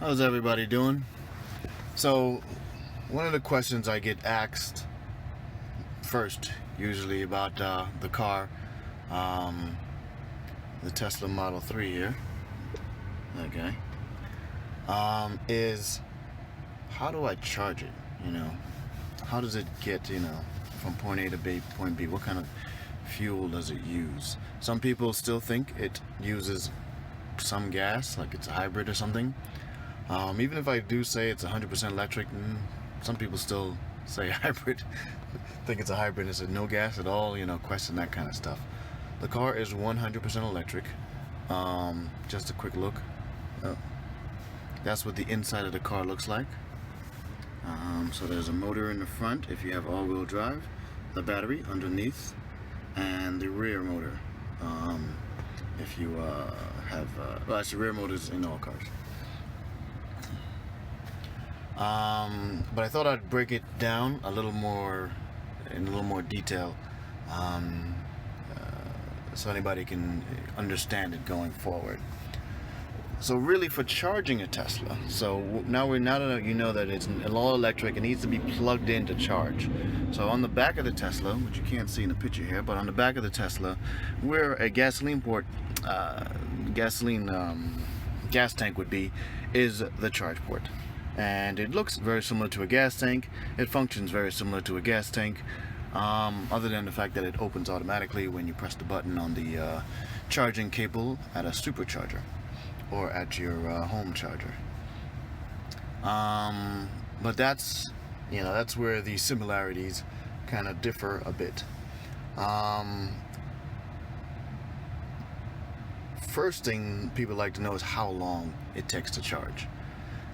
How's everybody doing? So, one of the questions I get asked first, usually about the car, um, the Tesla Model 3 here, okay, is how do I charge it? How does it get, from point A to point B? What kind of fuel does it use? Some people still think it uses some gas, like it's a hybrid or something. Even if I do say it's 100% electric, some people still say hybrid, think it's a hybrid and it's no gas at all, question that kind of stuff. The car is 100% electric. Just a quick look. Oh, that's what the inside of the car looks like. So there's a motor in the front if you have all-wheel drive, the battery underneath, and the rear motor if you have, well, actually rear motors in all cars. But I thought I'd break it down a little more, in a little more detail, so anybody can understand it going forward. So really, for charging a Tesla, so now that you know that it's all electric, it needs to be plugged in to charge. So on the back of the Tesla, which you can't see in the picture here, but on the back of the Tesla, where a gasoline port, gas tank would be, is the charge port. And it looks very similar to a gas tank. It functions very similar to a gas tank, other than the fact that it opens automatically when you press the button on the charging cable at a supercharger or at your home charger. But that's where the similarities kind of differ a bit. First thing people like to know is how long it takes to charge.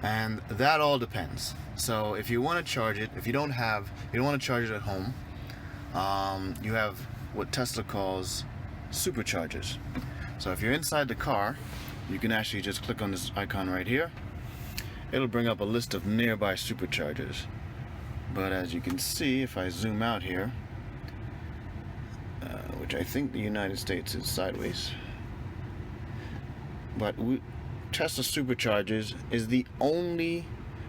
And that all depends. So if you want to charge it, if you don't want to charge it at home, you have what Tesla calls superchargers. So if you're inside the car, you can actually just click on this icon right here. It'll bring up a list of nearby superchargers. But as you can see, if I zoom out here, which I think the United States is sideways, but Tesla Superchargers is the only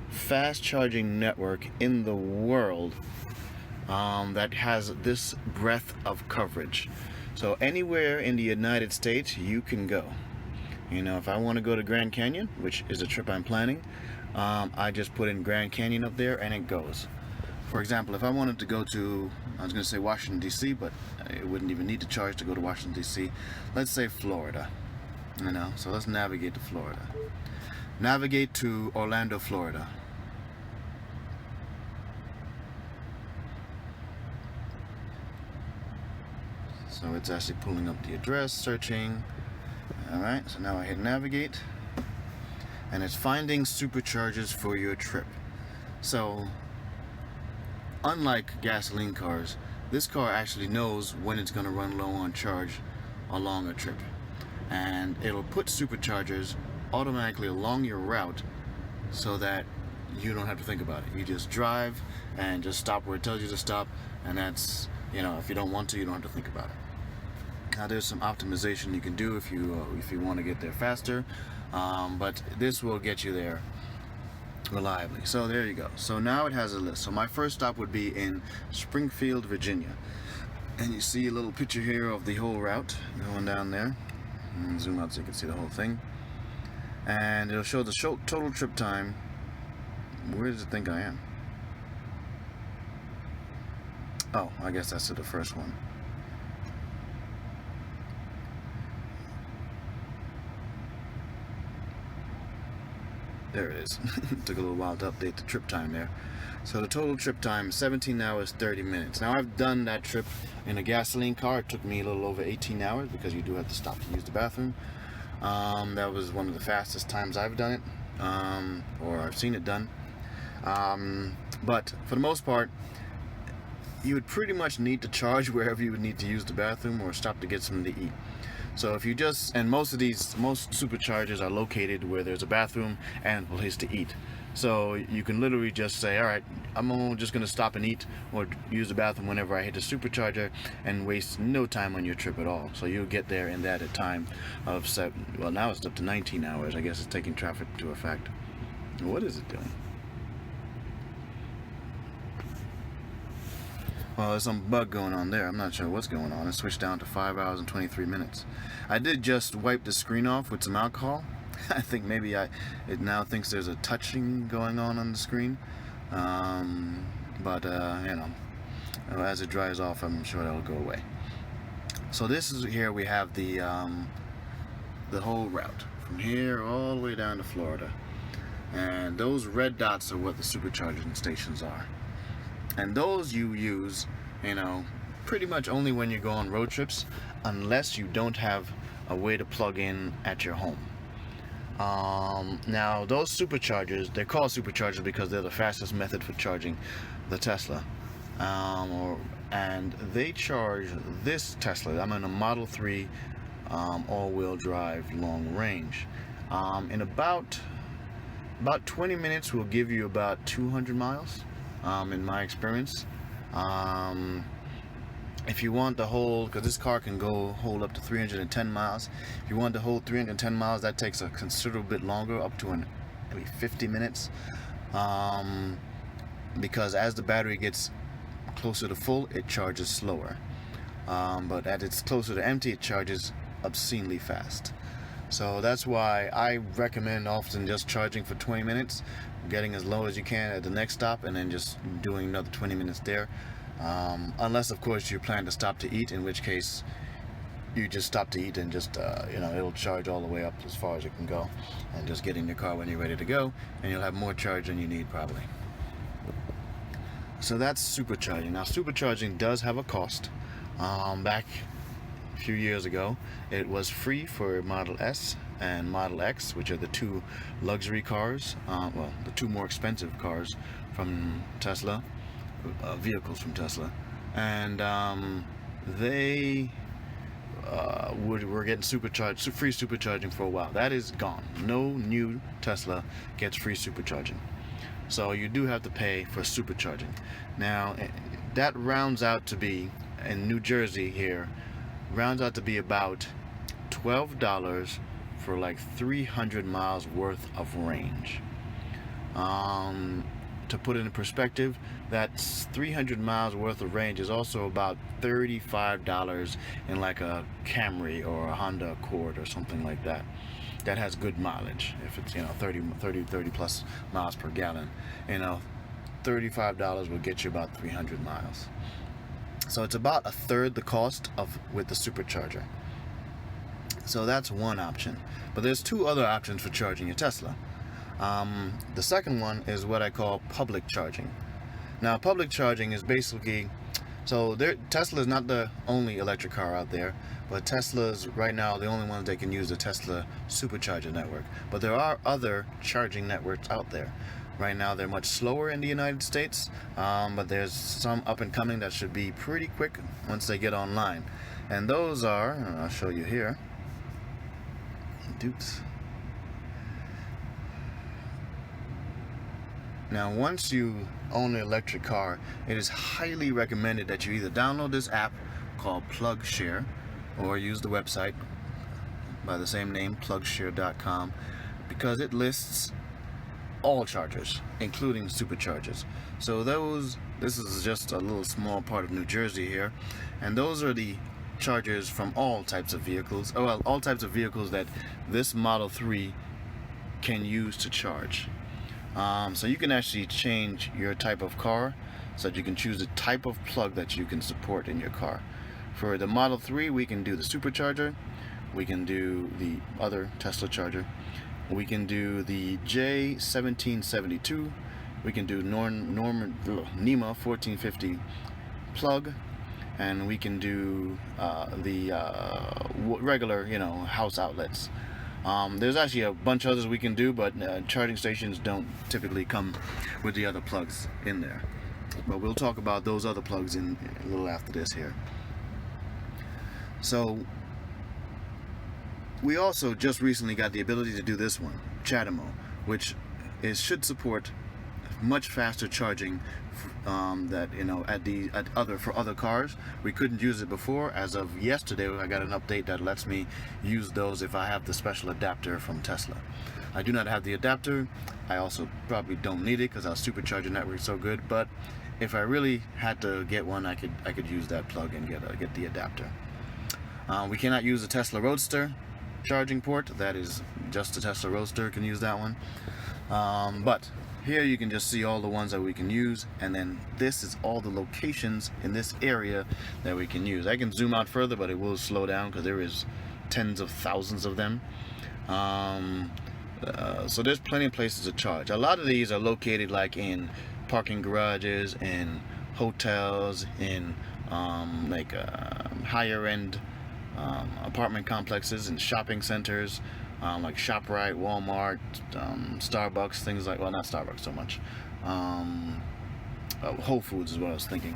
fast charging network in the world that has this breadth of coverage. So anywhere in the United States you can go. If I want to go to Grand Canyon, which is a trip I'm planning, I just put in Grand Canyon up there and it goes. For example, if I wanted to go to, I was going to say Washington DC, but it wouldn't even need to charge to go to Washington DC. Let's say Florida. So let's navigate to Florida. Navigate to Orlando, Florida. So it's actually pulling up the address, searching. Alright, so now I hit navigate. And it's finding superchargers for your trip. So, unlike gasoline cars, this car actually knows when it's going to run low on charge along a trip. And it'll put superchargers automatically along your route so that you don't have to think about it. You just drive and just stop where it tells you to stop, and that's, if you don't want to, you don't have to think about it. Now there's some optimization you can do if you want to get there faster, but this will get you there reliably. So there you go. So now it has a list. So my first stop would be in Springfield, Virginia, and you see a little picture here of the whole route going down there. Zoom out so you can see the whole thing, and it'll show the total trip time. Where does it think I am? Oh, I guess that's to the first one. There it is. Took a little while to update the trip time there. So the total trip time, 17 hours 30 minutes. Now I've done that trip in a gasoline car. It took me a little over 18 hours because you do have to stop to use the bathroom. That was one of the fastest times I've done it, or I've seen it done. But for the most part, you would pretty much need to charge wherever you would need to use the bathroom or stop to get something to eat. So if you and most superchargers are located where there's a bathroom and a place to eat. So you can literally just say, all right, I'm just going to stop and eat or use the bathroom whenever I hit the supercharger and waste no time on your trip at all. So you'll get there in that a time of, well, now it's up to 19 hours. I guess it's taking traffic into effect. What is it doing? Well, there's some bug going on there. I'm not sure what's going on. It switched down to 5 hours and 23 minutes. I did just wipe the screen off with some alcohol. I think maybe it now thinks there's a touching going on the screen. But you know, as it dries off, I'm sure that'll go away. So this is here we have the whole route from here all the way down to Florida, and those red dots are what the supercharging stations are. And those you use, you know, pretty much only when you go on road trips, unless you don't have a way to plug in at your home. Now those superchargers, they're called superchargers because they're the fastest method for charging the Tesla. And they charge this Tesla. I'm in a Model 3 all-wheel drive long range. In about 20 minutes will give you about 200 miles. In my experience. If you want the whole, because this car can hold up to 310 miles. If you want to hold 310 miles, that takes a considerable bit longer, up to maybe 50 minutes. Because as the battery gets closer to full, it charges slower. But as it's closer to empty, it charges obscenely fast. So that's why I recommend often just charging for 20 minutes, getting as low as you can at the next stop, and then just doing another 20 minutes there. Unless, of course, you plan to stop to eat, in which case you just stop to eat and just, you know, it'll charge all the way up as far as it can go. And just get in your car when you're ready to go, and you'll have more charge than you need probably. So that's supercharging. Now, supercharging does have a cost. Back a few years ago, it was free for Model S and Model X, which are the two luxury cars, well, the two more expensive cars from Tesla, vehicles from Tesla, and they were getting free supercharging for a while. That is gone. No new Tesla gets free supercharging, so you do have to pay for supercharging. Now that rounds out to be, in New Jersey here, rounds out to be about $12 for like 300 miles worth of range. To put it in perspective, that's 300 miles worth of range is also about $35 in like a Camry or a Honda Accord or something like that. That has good mileage. If it's, you know, 30 plus miles per gallon, you know, $35 will get you about 300 miles. So it's about a third the cost with the supercharger. So that's one option. But there's two other options for charging your Tesla. The second one is what I call public charging. Now, public charging is basically, so Tesla is not the only electric car out there, but Tesla's right now the only ones that can use the Tesla supercharger network. But there are other charging networks out there. Right now they're much slower in the United States, but there's some up and coming that should be pretty quick once they get online. And those are, and I'll show you here. Dupes. Now, once you own an electric car, it is highly recommended that you either download this app called PlugShare or use the website by the same name, plugshare.com, because it lists all chargers, including superchargers. So this is just a little small part of New Jersey here, and those are the chargers from all types of vehicles, well, all types of vehicles that this Model 3 can use to charge. So you can actually change your type of car so that you can choose the type of plug that you can support in your car. For the Model 3, we can do the supercharger, we can do the other Tesla charger, we can do the J1772, we can do NEMA 1450 plug, and we can do the regular, you know, house outlets. There's actually a bunch of others we can do, but charging stations don't typically come with the other plugs in there. But we'll talk about those other plugs in a little after this here. So we also just recently got the ability to do this one, CHAdeMO, which should support much faster charging that, you know, for other cars. We couldn't use it before. As of yesterday, I got an update that lets me use those if I have the special adapter from Tesla. I do not have the adapter. I also probably don't need it because our supercharger network is so good. But if I really had to get one, I could use that plug and get the adapter. We cannot use the Tesla Roadster charging port. That is just the Tesla Roadster can use that one. But here you can just see all the ones that we can use, and then this is all the locations in this area that we can use. I can zoom out further, but it will slow down because there is tens of thousands of them. So there's plenty of places to charge. A lot of these are located like in parking garages, in hotels, in higher end apartment complexes, and shopping centers, like ShopRite, Walmart, Starbucks, things like, well, not Starbucks so much, Whole Foods is what I was thinking.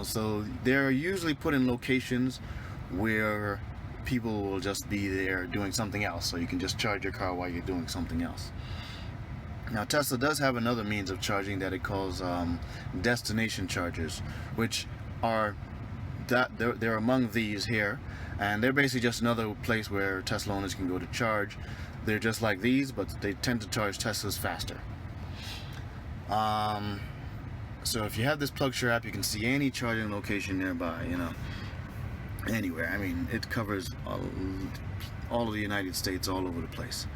So they're usually put in locations where people will just be there doing something else, so you can just charge your car while you're doing something else. Now, Tesla does have another means of charging that it calls destination chargers, which are they're among these here, and they're basically just another place where Tesla owners can go to charge. They're just like these, but they tend to charge Teslas faster. So if you have this PlugShare app, you can see any charging location nearby, anywhere. I mean, it covers all of the United States, all over the place.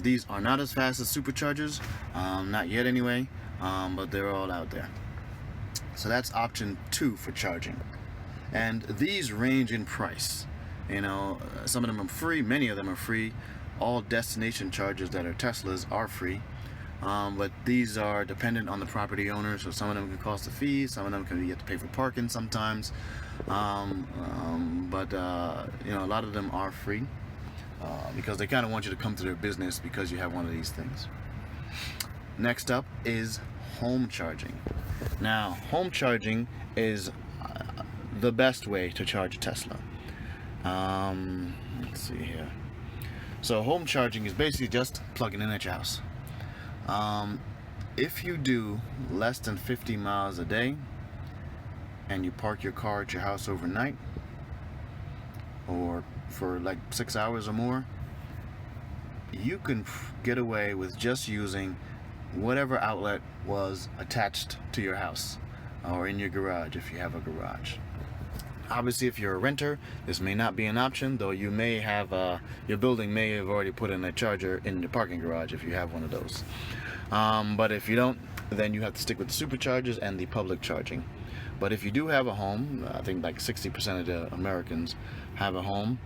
These are not as fast as superchargers, not yet anyway, but they're all out there. So that's option 2 for charging. And these range in price. Some of them are free, many of them are free. All destination chargers that are Teslas are free. But these are dependent on the property owner, so some of them can cost a fee, some of them you have to pay for parking sometimes. But a lot of them are free because they kind of want you to come to their business because you have one of these things. Next up is home charging. Now, home charging is the best way to charge a Tesla. Let's see here. So home charging is basically just plugging in at your house. If you do less than 50 miles a day and you park your car at your house overnight or for like 6 hours or more, you can get away with just using whatever outlet was attached to your house or in your garage if you have a garage. Obviously, if you're a renter, this may not be an option, though you may have your building may have already put in a charger in the parking garage if you have one of those. But if you don't, then you have to stick with the superchargers and the public charging. But if you do have a home, I think like 60% of the Americans have a home,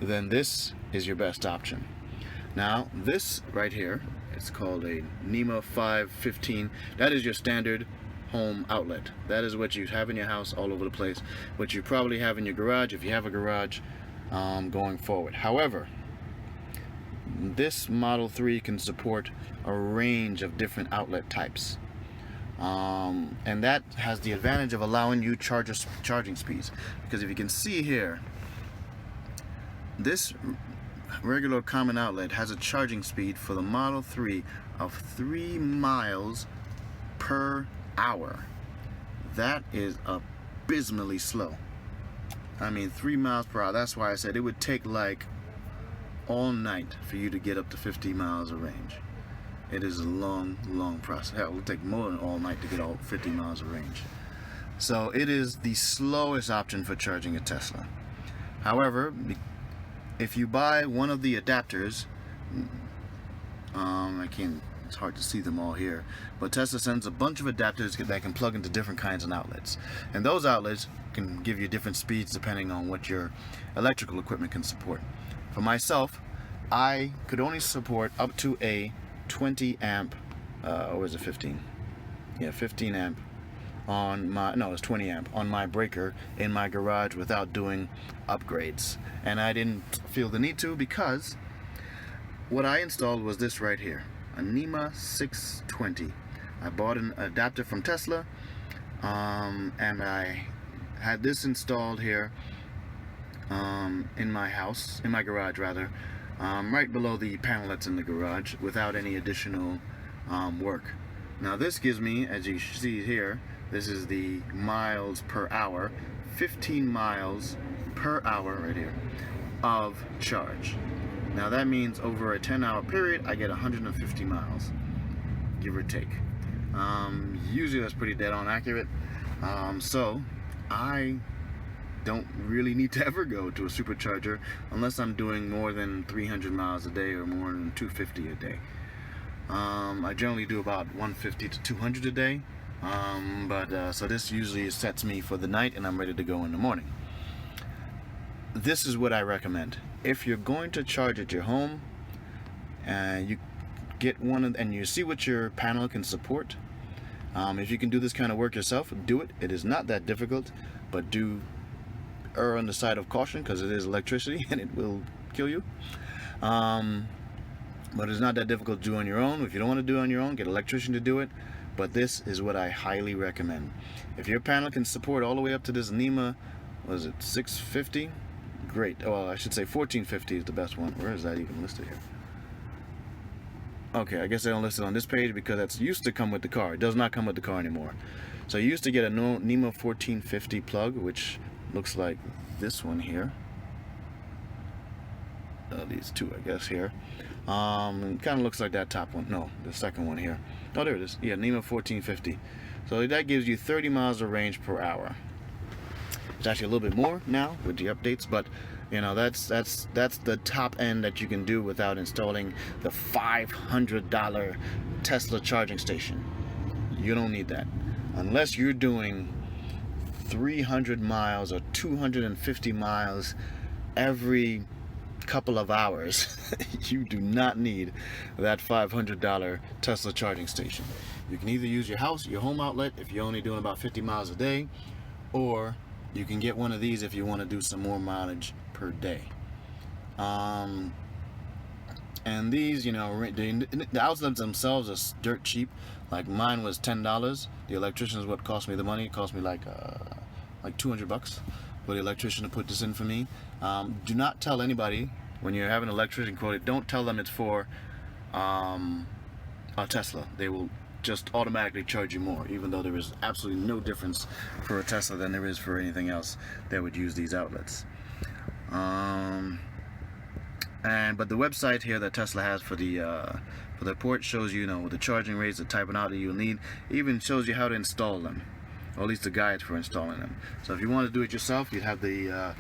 then this is your best option. Now, this right here, it's called a NEMA 515. That is your standard home outlet. That is what you have in your house all over the place, what you probably have in your garage if you have a garage going forward. However, this Model 3 can support a range of different outlet types, and that has the advantage of allowing you charging speeds, because if you can see here, this regular common outlet has a charging speed for the Model 3 of 3 miles per hour. That is abysmally slow. I mean, 3 miles per hour. That's why I said it would take like all night for you to get up to 50 miles of range. It is a long process. Hell, it will take more than all night to get all 50 miles of range. So it is the slowest option for charging a Tesla. However, if you buy one of the adapters, it's hard to see them all here, but Tesla sends a bunch of adapters that can plug into different kinds of outlets, and those outlets can give you different speeds depending on what your electrical equipment can support. For myself, I could only support up to a 20 amp or is it 15? Yeah, 15 amp on my, no, it's 20 amp on my breaker in my garage without doing upgrades, and I didn't feel the need to, because what I installed was this right here, a NEMA 620. I bought an adapter from Tesla, and I had this installed here in my house, in my garage rather, right below the panel that's in the garage, without any additional work. Now this gives me, as you see here, this is the miles per hour, 15 miles per hour right here of charge. Now that means over a 10-hour period, I get 150 miles, give or take. Usually that's pretty dead on accurate. So I don't really need to ever go to a supercharger unless I'm doing more than 300 miles a day or more than 250 a day. I generally do about 150 to 200 a day, so this usually sets me for the night and I'm ready to go in the morning. This is what I recommend. If you're going to charge at your home and you get and you see what your panel can support, if you can do this kind of work yourself, do it. It is not that difficult, but do err on the side of caution because it is electricity and it will kill you. But it's not that difficult to do on your own. If you don't want to do it on your own, get an electrician to do it. But this is what I highly recommend. If your panel can support all the way up to this NEMA, what is it, 650? Great. Well, I should say 1450 is the best one. Where is that even listed here? Okay, I guess they don't list it on this page because that's used to come with the car. It does not come with the car anymore. So you used to get a NEMA 1450 plug, which looks like this one here. These two, I guess, here. Kind of looks like that top one. No, the second one here. Oh, there it is. Yeah, NEMA 1450. So that gives you 30 miles of range per hour. It's actually a little bit more now with the updates, but you know that's the top end that you can do without installing the $500 Tesla charging station. You don't need that unless you're doing 300 miles or 250 miles every couple of hours. You do not need that $500 Tesla charging station. You can either use your house, your home outlet, if you're only doing about 50 miles a day, or you can get one of these if you want to do some more mileage per day. And these, you know, the outlets themselves are dirt cheap. Like mine was $10. The electrician is what cost me the money. It cost me like $200 for the electrician to put this in for me. Do not tell anybody when you're having an electrician quoted. Don't tell them it's for a Tesla. They will just automatically charge you more, even though there is absolutely no difference for a Tesla than there is for anything else that would use these outlets. But the website here that Tesla has for the port shows you know the charging rates, the type of outlet you'll need, even shows you how to install them, or at least the guides for installing them. So if you want to do it yourself, you'd have the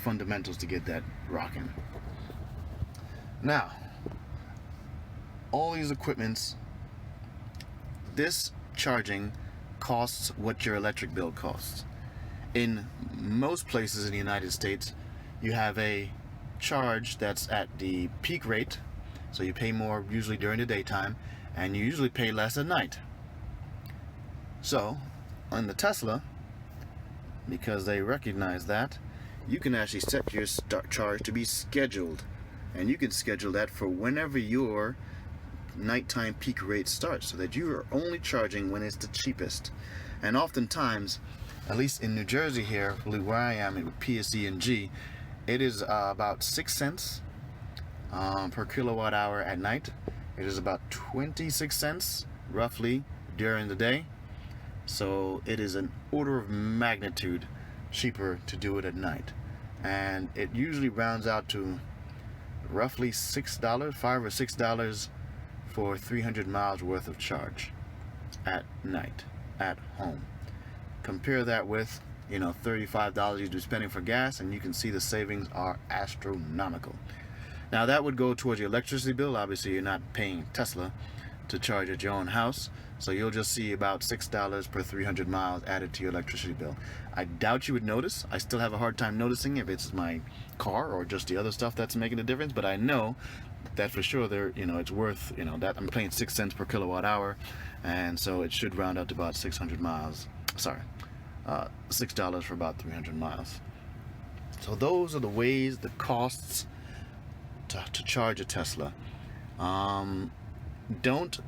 fundamentals to get that rocking. Now, all these equipments, this charging costs what your electric bill costs. In most places in the United States, you have a charge that's at the peak rate, so you pay more usually during the daytime, and you usually pay less at night. So, on the Tesla, because they recognize that, you can actually set your charge to be scheduled, and you can schedule that for whenever your nighttime peak rate starts, so that you are only charging when it's the cheapest. And oftentimes, at least in New Jersey here, where I am with PSE&G, it is about 6 cents per kilowatt hour at night. It is about 26 cents roughly during the day. So it is an order of magnitude cheaper to do it at night, and it usually rounds out to roughly $6, $5 or $6 for 300 miles worth of charge at night at home. Compare that with, you know, $35 you'd be spending for gas, and you can see the savings are astronomical. Now that would go towards your electricity bill. Obviously you're not paying Tesla to charge at your own house, so you'll just see about $6 per 300 miles added to your electricity bill. I doubt you would notice. I still have a hard time noticing if it's my car or just the other stuff that's making a difference, but I know that for sure there, you know, it's worth, you know, that I'm paying 6 cents per kilowatt hour, and so it should round out to about 600 miles. Sorry, $6 for about 300 miles. So those are the ways, the costs to charge a Tesla. Don't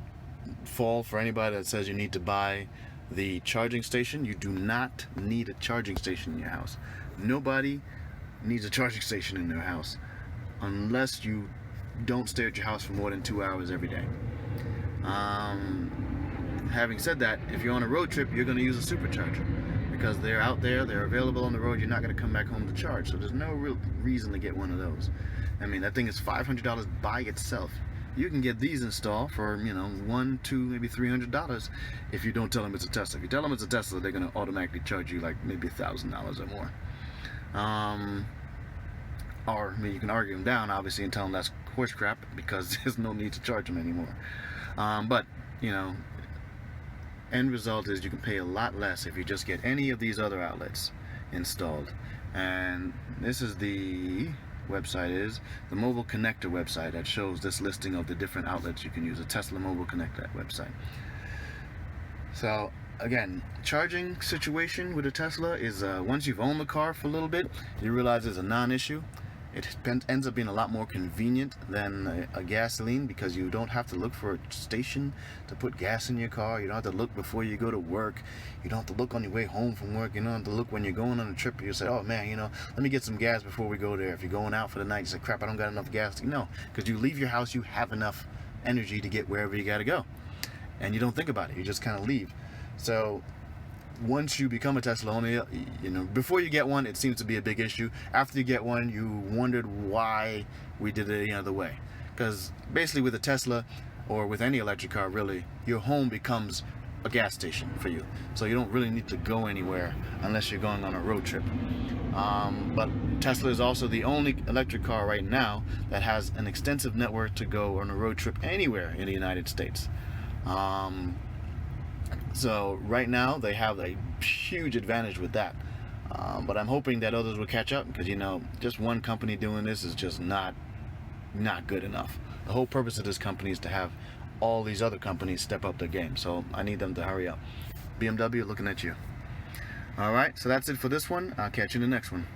fall for anybody that says you need to buy the charging station. You do not need a charging station in your house. Nobody needs a charging station in their house unless you don't stay at your house for more than 2 hours every day. Having said that, if you're on a road trip, you're going to use a supercharger because they're out there, they're available on the road. You're not going to come back home to charge, so there's no real reason to get one of those. I mean, that thing is $500 by itself. You can get these installed for, you know, $100, $200, maybe $300 if you don't tell them it's a Tesla. If you tell them it's a Tesla, they're going to automatically charge you like maybe $1,000 or more. Or, I mean, you can argue them down, obviously, and tell them that's horse crap because there's no need to charge them anymore. But, you know, end result is you can pay a lot less if you just get any of these other outlets installed. And this is the website, is the Mobile Connector website that shows this listing of the different outlets you can use, a Tesla Mobile Connector website. So again, charging situation with a Tesla is once you've owned the car for a little bit, you realize it's a non-issue. It ends up being a lot more convenient than a gasoline, because you don't have to look for a station to put gas in your car. You don't have to look before you go to work. You don't have to look on your way home from work. You don't have to look when you're going on a trip. You say, oh man, you know, let me get some gas before we go there. If you're going out for the night, you say, crap, I don't got enough gas. No, because you leave your house, you have enough energy to get wherever you got to go. And you don't think about it. You just kind of leave. So once you become a Tesla owner, you know, before you get one, it seems to be a big issue. After you get one, you wondered why we did it any other way. Because basically with a Tesla, or with any electric car really, your home becomes a gas station for you. So you don't really need to go anywhere unless you're going on a road trip. But Tesla is also the only electric car right now that has an extensive network to go on a road trip anywhere in the United States. So right now they have a huge advantage with that, but I'm hoping that others will catch up, because, you know, just one company doing this is just not good enough. The whole purpose of this company is to have all these other companies step up their game, so I need them to hurry up. BMW looking at you. Alright, so that's it for this one. I'll catch you in the next one.